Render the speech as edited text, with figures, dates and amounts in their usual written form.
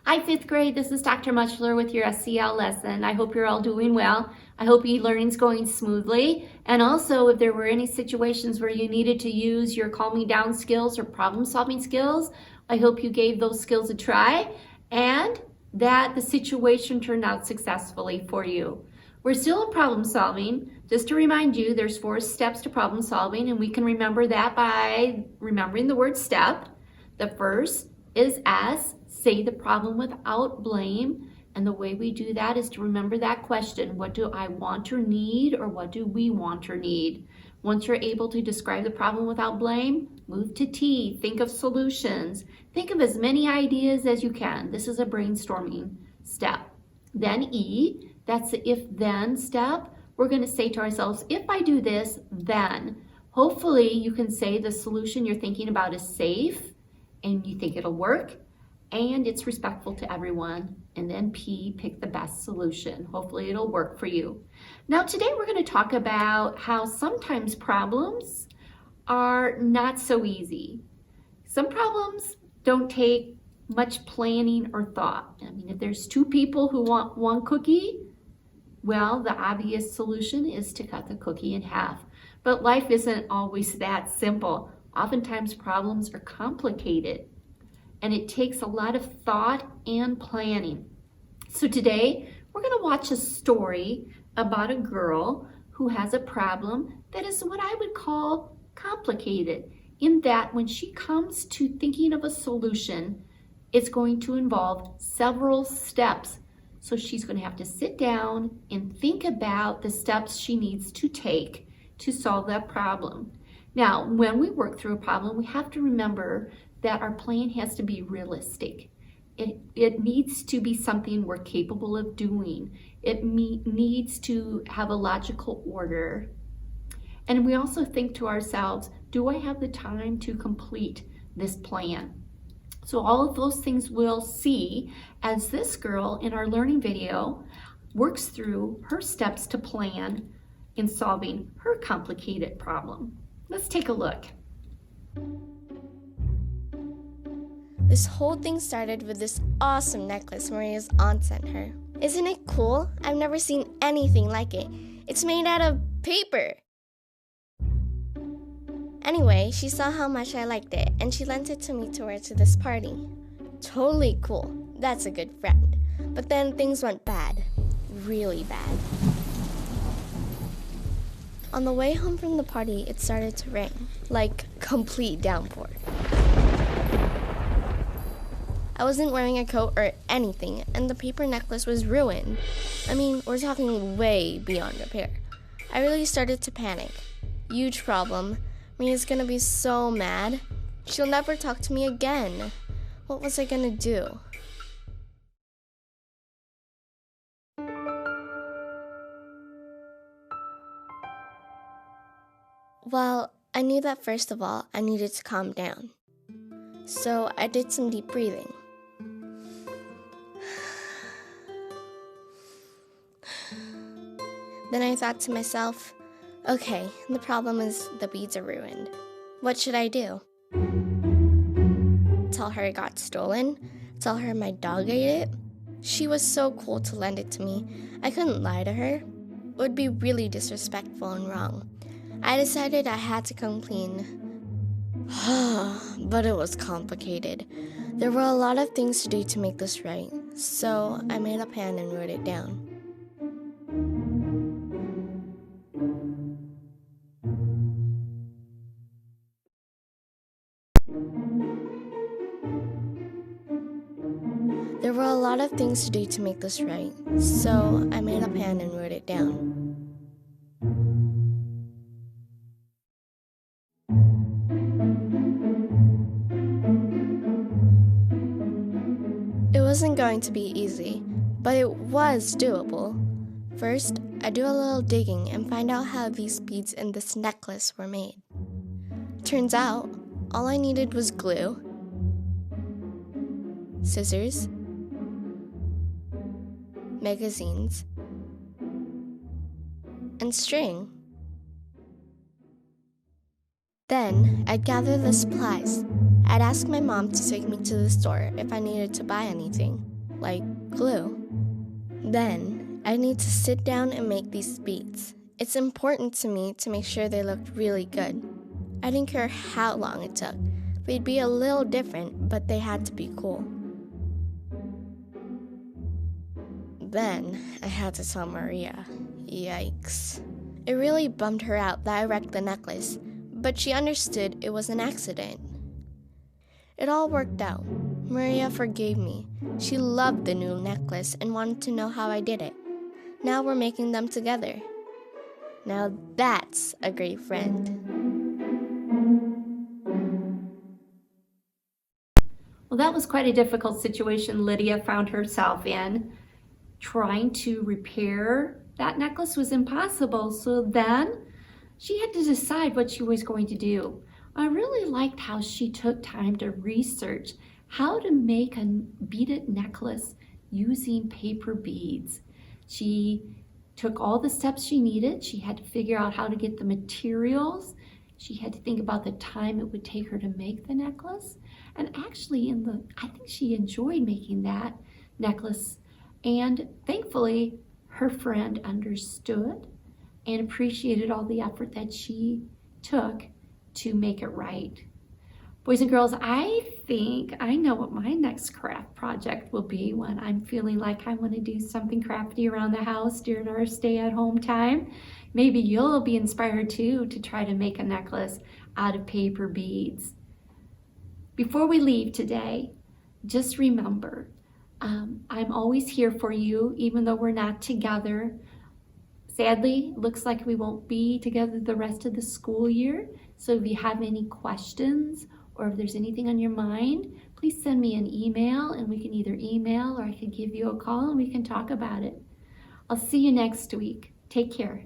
Hi, fifth grade. This is Dr. Muchler with your SEL lesson. I hope you're all doing well. I hope e-learning's going smoothly. And also, if there were any situations where you needed to use your calming down skills or problem solving skills, I hope you gave those skills a try and that the situation turned out successfully for you. We're still in problem solving. Just to remind you, there's 4 steps to problem solving, and we can remember that by remembering the word step. The first is S, say the problem without blame. And the way we do that is to remember that question, what do I want or need, or what do we want or need? Once you're able to describe the problem without blame, move to T, think of solutions. Think of as many ideas as you can. This is a brainstorming step. Then E, that's the if-then step. We're going to say to ourselves, if I do this, then. Hopefully you can say the solution you're thinking about is safe, and you think it'll work, and it's respectful to everyone. And then P, pick the best solution. Hopefully it'll work for you. Now today we're going to talk about how sometimes problems are not so easy. Some problems don't take much planning or thought. I mean, if there's 2 people who want 1 cookie, well, the obvious solution is to cut the cookie in half. But life isn't always that simple. Oftentimes problems are complicated, and it takes a lot of thought and planning. So today we're going to watch a story about a girl who has a problem that is what I would call complicated, in that when she comes to thinking of a solution, it's going to involve several steps. So she's going to have to sit down and think about the steps she needs to take to solve that problem. Now, when we work through a problem, we have to remember that our plan has to be realistic. It needs to be something we're capable of doing. It needs to have a logical order. And we also think to ourselves, do I have the time to complete this plan? So all of those things we'll see as this girl in our learning video works through her steps to plan in solving her complicated problem. Let's take a look. This whole thing started with this awesome necklace Maria's aunt sent her. Isn't it cool? I've never seen anything like it. It's made out of paper. Anyway, she saw how much I liked it, and she lent it to me to wear to this party. Totally cool. That's a good friend. But then things went bad. Really bad. On the way home from the party, it started to rain. Like, complete downpour. I wasn't wearing a coat or anything, and the paper necklace was ruined. I mean, we're talking way beyond repair. I really started to panic. Huge problem. Maria's gonna be so mad. She'll never talk to me again. What was I gonna do? Well, I knew that first of all, I needed to calm down. So I did some deep breathing. Then I thought to myself, okay, the problem is the beads are ruined. What should I do? Tell her it got stolen? Tell her my dog ate it? She was so cool to lend it to me. I couldn't lie to her. It would be really disrespectful and wrong. I decided I had to come clean. But it was complicated. There were a lot of things to do to make this right, so I made a plan and wrote it down. There were a lot of things to do to make this right, so I made a plan and wrote it down. It wasn't going to be easy, but it was doable. First, I do a little digging and find out how these beads in this necklace were made. Turns out, all I needed was glue, scissors, magazines, and string. Then, I'd gather the supplies. I'd ask my mom to take me to the store if I needed to buy anything. like glue. Then, I need to sit down and make these beads. It's important to me to make sure they look really good. I didn't care how long it took. They'd be a little different, but they had to be cool. Then, I had to tell Maria. Yikes. It really bummed her out that I wrecked the necklace, but she understood it was an accident. It all worked out. Maria forgave me. She loved the new necklace and wanted to know how I did it. Now we're making them together. Now that's a great friend. Well, that was quite a difficult situation Lydia found herself in. Trying to repair that necklace was impossible, so then she had to decide what she was going to do. I really liked how she took time to research how to make a beaded necklace using paper beads. She took all the steps she needed. She had to figure out how to get the materials. She had to think about the time it would take her to make the necklace. And actually, I think she enjoyed making that necklace. And thankfully, her friend understood and appreciated all the effort that she took to make it right. Boys and girls, I think I know what my next craft project will be when I'm feeling like I want to do something crafty around the house during our stay-at-home time. Maybe you'll be inspired too to try to make a necklace out of paper beads. Before we leave today, just remember, I'm always here for you, even though we're not together. Sadly, looks like we won't be together the rest of the school year. So if you have any questions or if there's anything on your mind, please send me an email and we can either email or I can give you a call and we can talk about it. I'll see you next week. Take care.